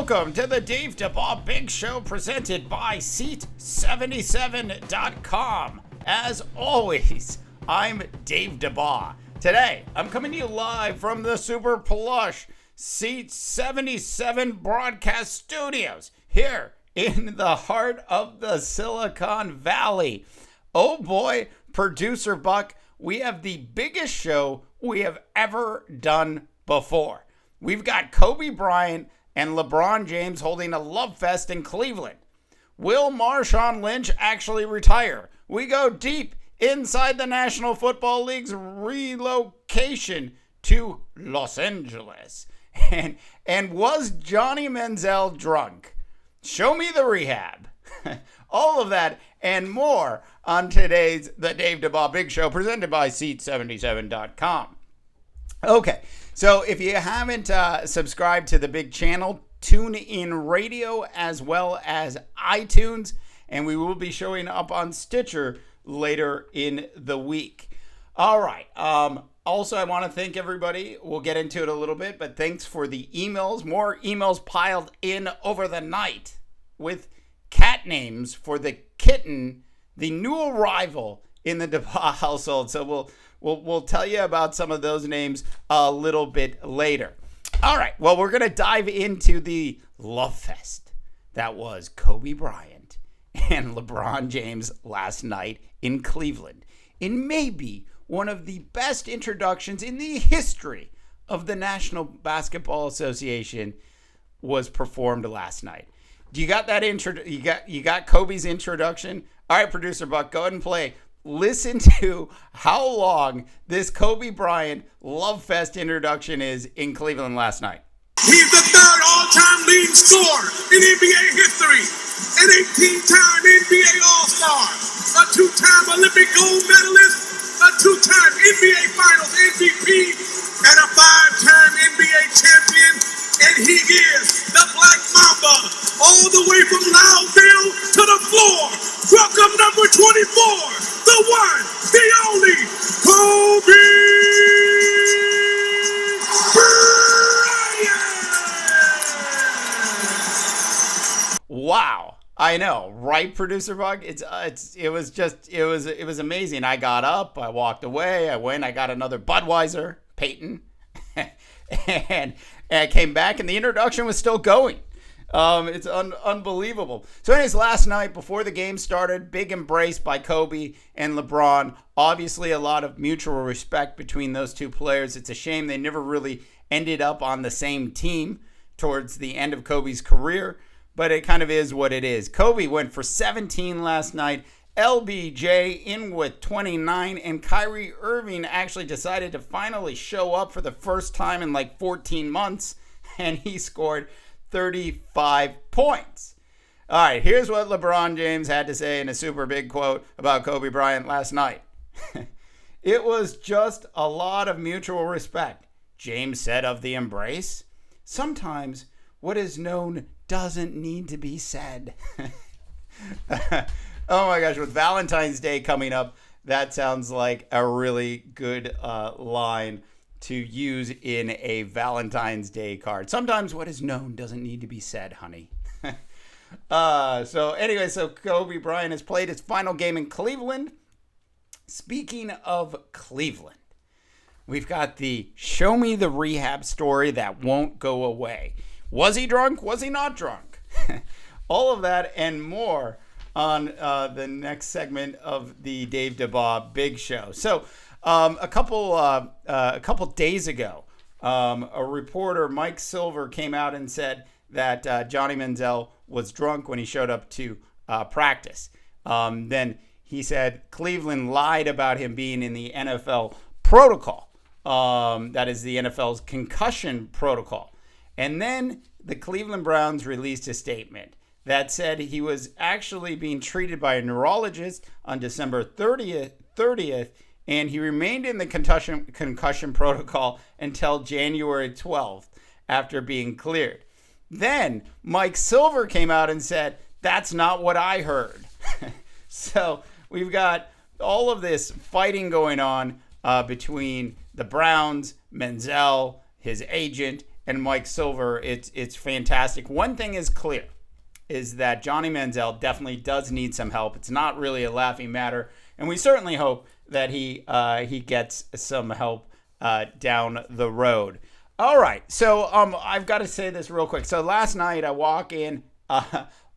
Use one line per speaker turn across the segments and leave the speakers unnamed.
Welcome to the Dave Dabbah Big Show presented by Seat77.com. As always, I'm Dave Dabbah. Today, I'm coming to you live from the super plush Seat 77 broadcast studios here in the heart of the Silicon Valley. Oh boy, producer Buck, we have the biggest show we have ever done before. We've got Kobe Bryant and LeBron James holding a love fest in Cleveland. Will Marshawn Lynch actually retire? We go deep inside the National Football League's relocation to Los Angeles. And was Johnny Manziel drunk? Show me the rehab. All of that and more on today's The Dave Dabbah Big Show presented by Seat77.com. Okay, so if you haven't subscribed to the big channel, tune in radio as well as iTunes, and we will be showing up on Stitcher later in the week. All right. Also, I want to thank everybody. We'll get into it a little bit, but thanks for the emails. More emails piled in over the night with cat names for the kitten, the new arrival in the Dabbah household. So we'll tell you about some of those names a little bit later. All right. Well, we're going to dive into the love fest that was Kobe Bryant and LeBron James last night in Cleveland, in maybe one of the best introductions in the history of the National Basketball Association was performed last night. Do you got that intro? You got Kobe's introduction? All right, producer Buck, go ahead and play. Listen to how long this Kobe Bryant Love Fest introduction is in Cleveland last night.
He's the third all-time leading scorer in NBA history, an 18-time NBA All-Star, a two-time Olympic gold medalist, a two-time NBA Finals MVP, and a five-time NBA champion. And he is the Black Mamba, all the way from Loudville to the floor. Welcome number 24, the one, the only, Kobe Bryant.
Wow. I know, right, producer Bug? It was amazing. I got up, I walked away, I got another Budweiser, Peyton, and I came back, and the introduction was still going. It's unbelievable. So anyways, last night, before the game started, big embrace by Kobe and LeBron. Obviously, a lot of mutual respect between those two players. It's a shame they never really ended up on the same team towards the end of Kobe's career, but it kind of is what it is. Kobe went for 17 last night. LBJ in with 29, and Kyrie Irving actually decided to finally show up for the first time in like 14 months, and he scored 35 points. All right, here's what LeBron James had to say in a super big quote about Kobe Bryant last night. It was just a lot of mutual respect. James said of the embrace, sometimes what is known doesn't need to be said. Oh my gosh, with Valentine's Day coming up, that sounds like a really good line to use in a Valentine's Day card. Sometimes what is known doesn't need to be said, honey. So Kobe Bryant has played his final game in Cleveland. Speaking of Cleveland, we've got the show me the rehab story that won't go away. Was he drunk? Was he not drunk? All of that and more on the next segment of the Dave Dabbah Big Show. So a couple days ago, a reporter, Mike Silver, came out and said that Johnny Manziel was drunk when he showed up to practice. Then he said Cleveland lied about him being in the NFL protocol. That is the NFL's concussion protocol. And then the Cleveland Browns released a statement that said he was actually being treated by a neurologist on December 30th, and he remained in the concussion protocol until January 12th after being cleared. Then Mike Silver came out and said, that's not what I heard. So we've got all of this fighting going on between the Browns, Manziel, his agent, and Mike Silver, it's fantastic. One thing is clear, is that Johnny Manziel definitely does need some help. It's not really a laughing matter, and we certainly hope that he gets some help down the road. All right, so I've got to say this real quick. So last night I walk in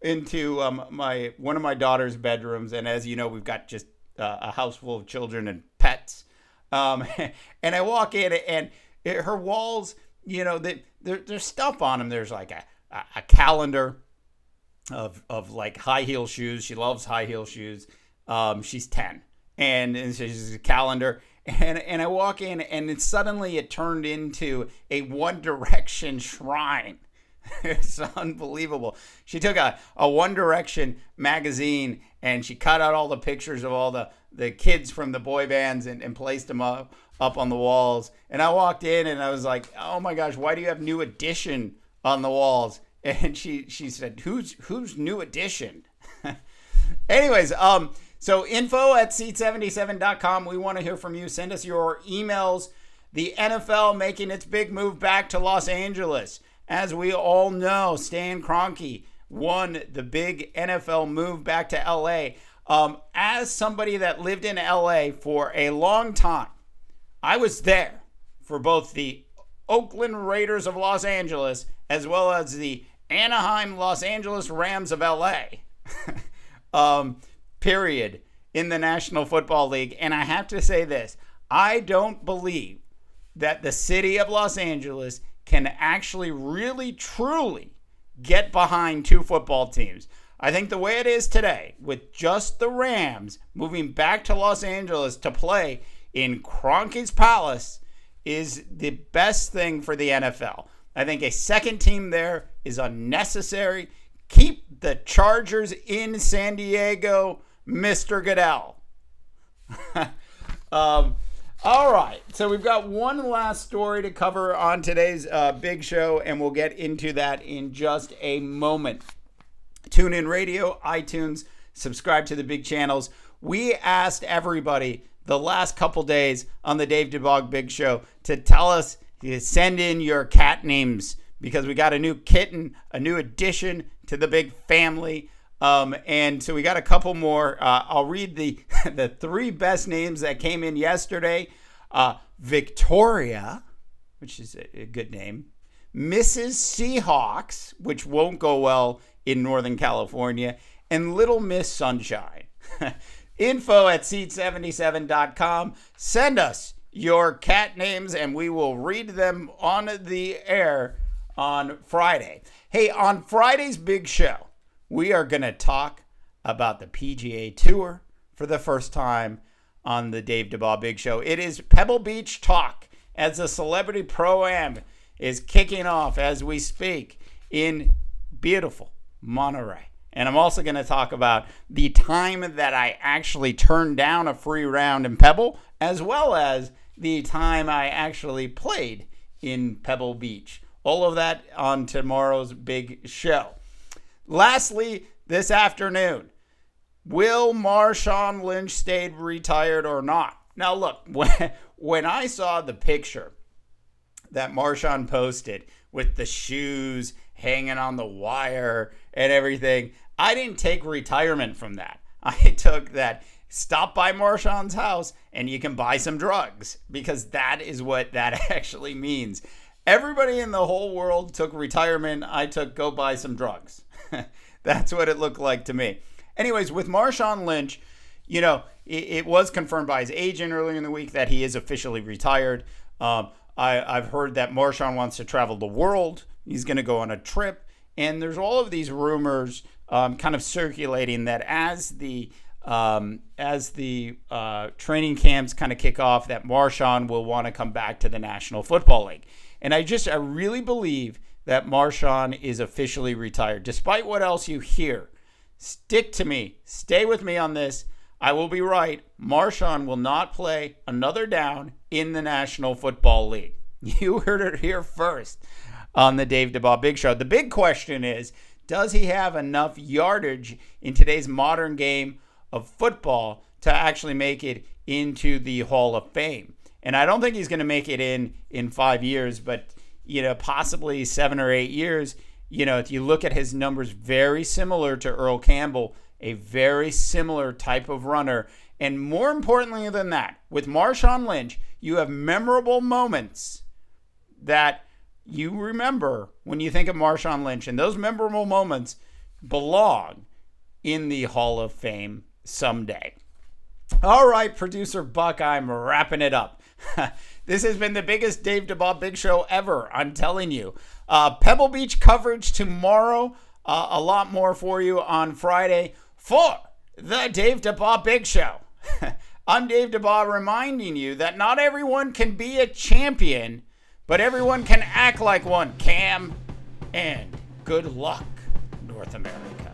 into one of my daughter's bedrooms, and as you know, we've got just a house full of children and pets. And I walk in, and her walls, there's stuff on them. There's like a calendar of like high heel shoes. She loves high heel shoes. She's 10, and so she's a calendar. And I walk in, and suddenly it turned into a One Direction shrine. It's unbelievable. She took a One Direction magazine, and she cut out all the pictures of all the kids from the boy bands and placed them up on the walls. And I walked in, and I was like, oh my gosh, why do you have New Edition on the walls? And she said, who's New Edition? Anyways, so info@seat77.com. We want to hear from you. Send us your emails. The NFL making its big move back to Los Angeles. As we all know, Stan Kroenke won the big NFL move back to LA. As somebody that lived in LA for a long time, I was there for both the Oakland Raiders of Los Angeles as well as the Anaheim Los Angeles Rams of LA. Period, in the National Football League. And I have to say this, I don't believe that the city of Los Angeles can actually really truly get behind two football teams. I think the way it is today, with just the Rams moving back to Los Angeles to play in Kroenke's Palace, is the best thing for the NFL. I think a second team there is unnecessary. Keep the Chargers in San Diego, Mr. Goodell. All right, so we've got one last story to cover on today's big show, and we'll get into that in just a moment. Tune in radio, iTunes, subscribe to the big channels. We asked everybody the last couple days on the Dave DeBog Big Show to tell us, send in your cat names, because we got a new kitten, a new addition to the big family. And so we got a couple more. I'll read the three best names that came in yesterday. Victoria, which is a good name. Mrs. Seahawks, which won't go well in Northern California. And Little Miss Sunshine. info@seat77.com. Send us your cat names, and we will read them on the air on Friday. Hey, on Friday's big show, we are going to talk about the PGA Tour for the first time on the Dave DeBaugh Big Show. It is Pebble Beach Talk, as the Celebrity Pro-Am is kicking off as we speak in beautiful Monterey. And I'm also going to talk about the time that I actually turned down a free round in Pebble, as well as the time I actually played in Pebble Beach. All of that on tomorrow's big show. Lastly, this afternoon, will Marshawn Lynch stay retired or not? Now, look, when I saw the picture that Marshawn posted with the shoes hanging on the wire and everything, I didn't take retirement from that. I took that, stop by Marshawn's house and you can buy some drugs, because that is what that actually means. Everybody in the whole world took retirement. I took go buy some drugs. That's what it looked like to me. Anyways, with Marshawn Lynch, it was confirmed by his agent earlier in the week that he is officially retired. I've heard that Marshawn wants to travel the world. He's going to go on a trip. And there's all of these rumors kind of circulating that as the training camps kind of kick off, that Marshawn will want to come back to the National Football League. And I really believe that Marshawn is officially retired. Despite what else you hear, stick to me. Stay with me on this. I will be right. Marshawn will not play another down in the National Football League. You heard it here first on the Dave DeBaugh Big Show. The big question is, does he have enough yardage in today's modern game of football to actually make it into the Hall of Fame? And I don't think he's going to make it in 5 years, but possibly 7 or 8 years, if you look at his numbers, very similar to Earl Campbell, a very similar type of runner. And more importantly than that, with Marshawn Lynch, you have memorable moments that you remember when you think of Marshawn Lynch. And those memorable moments belong in the Hall of Fame someday. All right, producer Buck, I'm wrapping it up. This has been the biggest Dave Dabbah Big Show ever, I'm telling you. Pebble Beach coverage tomorrow. A lot more for you on Friday for the Dave Dabbah Big Show. I'm Dave Dabbah, reminding you that not everyone can be a champion, but everyone can act like one. Cam, and good luck, North America.